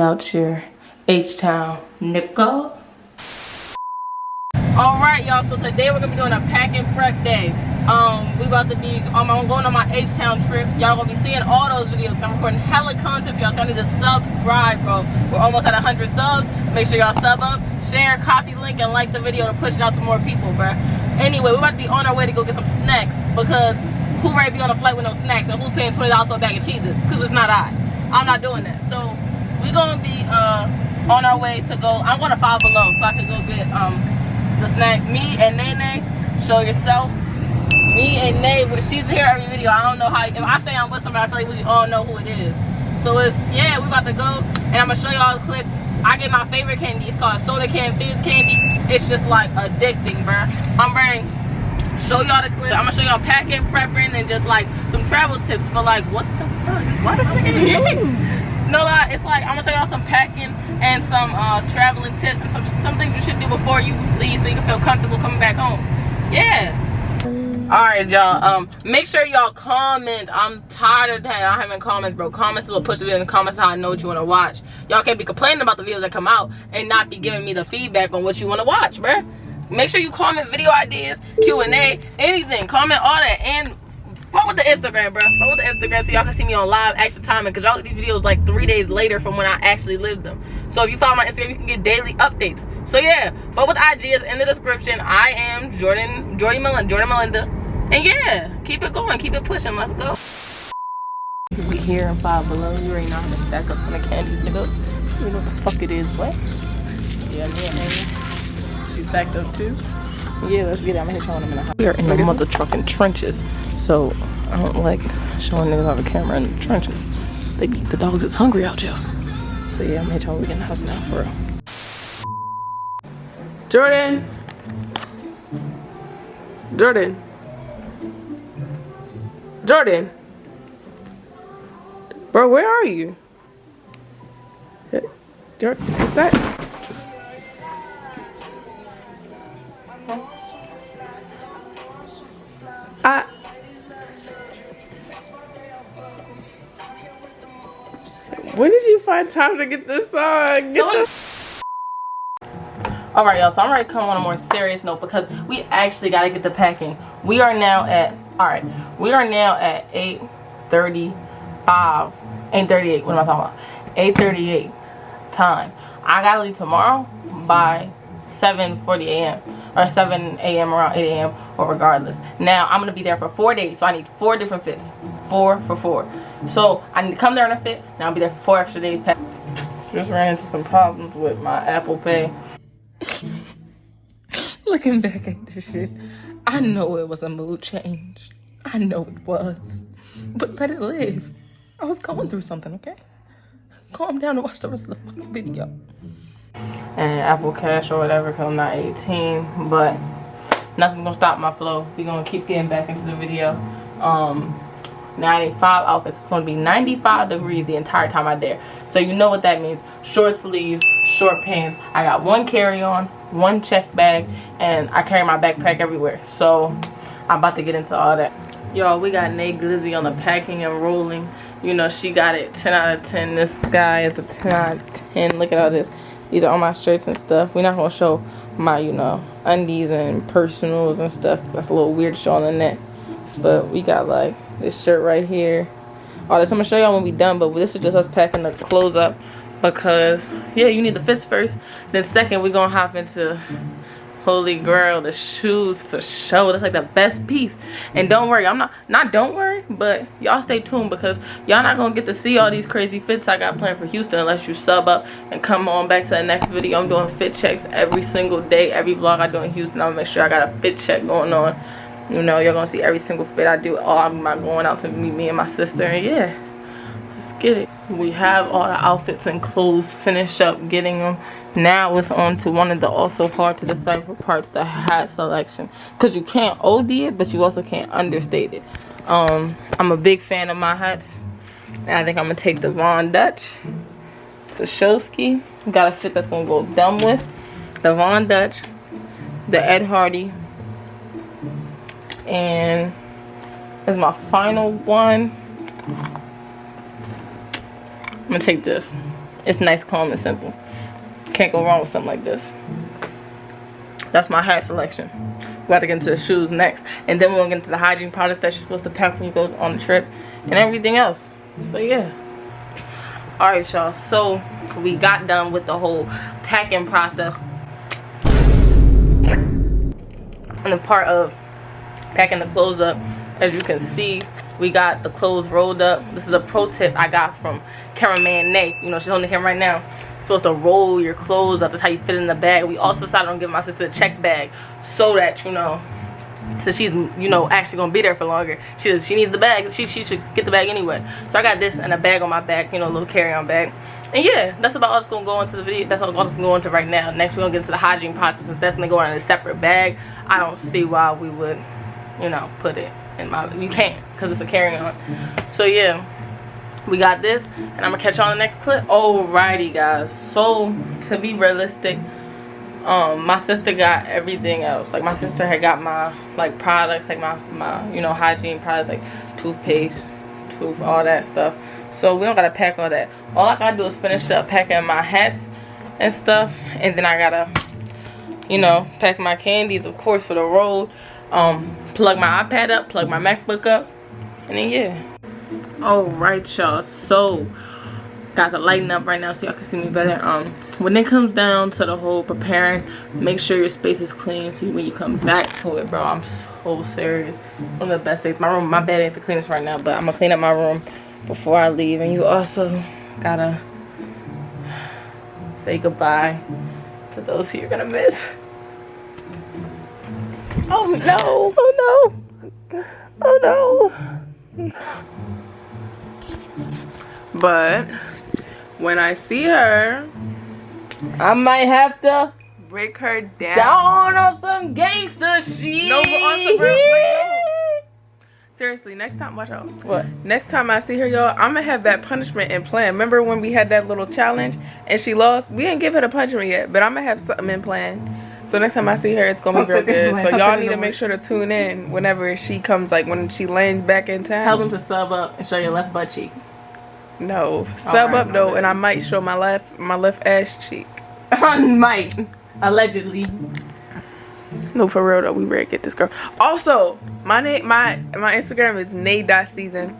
out here, H-Town, nigga. Alright, y'all, so today we're gonna be doing a pack and prep day. We about to be I'm going on my H-Town trip. Y'all gonna be seeing all those videos. I'm recording hella content for y'all, so I need to subscribe, bro. We're almost at 100 subs. Make sure y'all sub up, share, copy link, and like the video to push it out to more people, bro. Anyway, we're about to be on our way to go get some snacks, because who ready to be on a flight with no snacks, and who's paying $20 for a bag of cheeses? Because it's not I'm not doing that. So we're gonna be on our way to go. I'm going to Five Below so I can go get the snacks. Me and Nene, show yourself. Me and Nay, she's here every video. I don't know how, if I say I'm with somebody, I feel like we all know who it is. So it's, yeah, we about to go, and I'm gonna show y'all the clip. I get my favorite candy. It's called Soda Can Fizz Candy. It's just like addicting, bruh. I'm ready to show y'all the clip. I'm gonna show y'all packing, prepping, and just like some travel tips for like, what the fuck? Why this nigga here? No lie, it's like, I'm gonna show y'all some packing and some traveling tips and some things you should do before you leave so you can feel comfortable coming back home. Yeah. Alright, y'all, make sure y'all comment. I'm tired of that. I having comments, bro. Comments is what push it in the comments, how I know what you want to watch. Y'all can't be complaining about the videos that come out and not be giving me the feedback on what you want to watch, bro. Make sure you comment video ideas, Q&A, anything. Comment all that, and fuck with the Instagram, bro. Fuck with the Instagram so y'all can see me on live action timing, because y'all get these videos like 3 days later from when I actually lived them. So if you follow my Instagram, you can get daily updates. So yeah, fuck with IG is in the description. I am Jordan Melinda. And yeah, keep it going, keep it pushing, let's go. We here in Five Below. You already know how to stack up on the candies, nigga. You know what the fuck it is, what? Yeah, me and Amy. She's stacked up too. Yeah, let's get it. I'm gonna showing them in the house. We are in the mother trucking trenches, so I don't like showing niggas on the camera in the trenches. The dogs is hungry out here. So yeah, I'm gonna tell we get in the house now for real. Jordan. Bro, where are you? Is that? When did you find time to get this on? Alright, y'all, so I'm ready to come on a more serious note, because we actually got to get the packing. We are now at 8:35, 8:38, what am I talking about? 8:38 time. I gotta leave tomorrow by 7:40 a.m. or 7 a.m. around 8 a.m. or regardless. Now, I'm gonna be there for 4 days, so I need 4 different fits. 4 for 4. So, I need to come there in a fit, now I'll be there for 4 extra days. Just ran into some problems with my Apple Pay. Looking back at this shit, I know it was a mood change. I know it was. But let it live. I was going through something, okay? Calm down and watch the rest of the fucking video. And Apple Cash or whatever, because I'm not 18. But nothing's gonna stop my flow. We're gonna keep getting back into the video. 95 outfits. It's gonna be 95 degrees the entire time I'm there. So you know what that means. Short sleeves, short pants. I got 1 carry-on, 1 check bag, and I carry my backpack everywhere. So I'm about to get into all that. Y'all, we got Nay Glizzy on the packing and rolling. You know, she got it 10 out of 10. This guy is a 10 out of 10. Look at all this. These are all my shirts and stuff. We're not gonna show my, you know, undies and personals and stuff. That's a little weird to show on the net. But we got like this shirt right here. All this I'm gonna show y'all when we done, but this is just us packing the clothes up, because yeah, you need the fits first. Then second, we're gonna hop into Holy Grail, the shoes for sure. That's like the best piece. And don't worry, I'm not don't worry, but y'all stay tuned, because y'all not gonna get to see all these crazy fits I got planned for Houston unless you sub up and come on back to the next video. I'm doing fit checks every single day. Every vlog I do in Houston, I'm gonna make sure I got a fit check going on. You know, you're gonna see every single fit I do. I'm not going out to meet me and my sister, and yeah, let's get it. We have all the outfits and clothes finished up getting them. Now it's on to one of the also hard to decipher parts, the hat selection, because you can't OD it, but you also can't understate it. I'm a big fan of my hats, and I think I'm gonna take the Von Dutch for Showski. Got a fit that's gonna go dumb with the Von Dutch, the Ed Hardy, and as my final one, I'm gonna take this. It's nice, calm, and simple. Can't go wrong with something like this. That's my hat selection. We got to get into the shoes next, and then we're gonna get into the hygiene products that you're supposed to pack when you go on the trip, and everything else. So yeah. All right, y'all. So we got done with the whole packing process, and the part of packing the clothes up. As you can see, we got the clothes rolled up. This is a pro tip I got from cameraman Nate. You know, she's on the camera right now. You're supposed to roll your clothes up. That's how you fit in the bag. We also decided on giving my sister a check bag so that, you know, so she's, you know, actually gonna be there for longer. She needs the bag. She should get the bag anyway. So I got this and a bag on my back, you know, a little carry-on bag. And yeah, that's about all that's gonna go into the video. That's all that's gonna go into right now. Next we're gonna get into the hygiene products. Since that's gonna go in a separate bag, I don't see why we would, you know, put it in my, you can't, because it's a carry-on. So yeah, we got this, and I'm gonna catch you on the next clip. Alrighty guys, so to be realistic, my sister got everything else. Like my sister had got my like products, like my you know, hygiene products, like toothpaste, all that stuff. So we don't gotta pack all that. All I gotta do is finish up packing my hats and stuff, and then I gotta, you know, pack my candies, of course, for the road. Plug my iPad up, plug my MacBook up, and then yeah. Alright y'all, so got the lighting up right now so y'all can see me better. When it comes down to the whole preparing, make sure your space is clean so when you come back to it, bro, I'm so serious. One of the best days. My bed ain't the cleanest right now, but I'm gonna clean up my room before I leave. And you also gotta say goodbye to those who you're gonna miss. Oh no, oh no, oh no. But when I see her, I might have to break her down on some gangster shit. No, but also, bro, no. Seriously, next time, watch out. What? Next time I see her, y'all, I'm gonna have that punishment in plan. Remember when we had that little challenge and she lost? We didn't give her the punishment yet, but I'm gonna have something in plan. So next time I see her, it's gonna be real good. So y'all need to make sure to tune in whenever she comes, like when she lands back in town. Tell them to sub up and show your left butt cheek. No, sub up though, and I might show my left ass cheek. Might, allegedly. No, for real though, we ready to get this girl. Also, my Instagram is nay.season.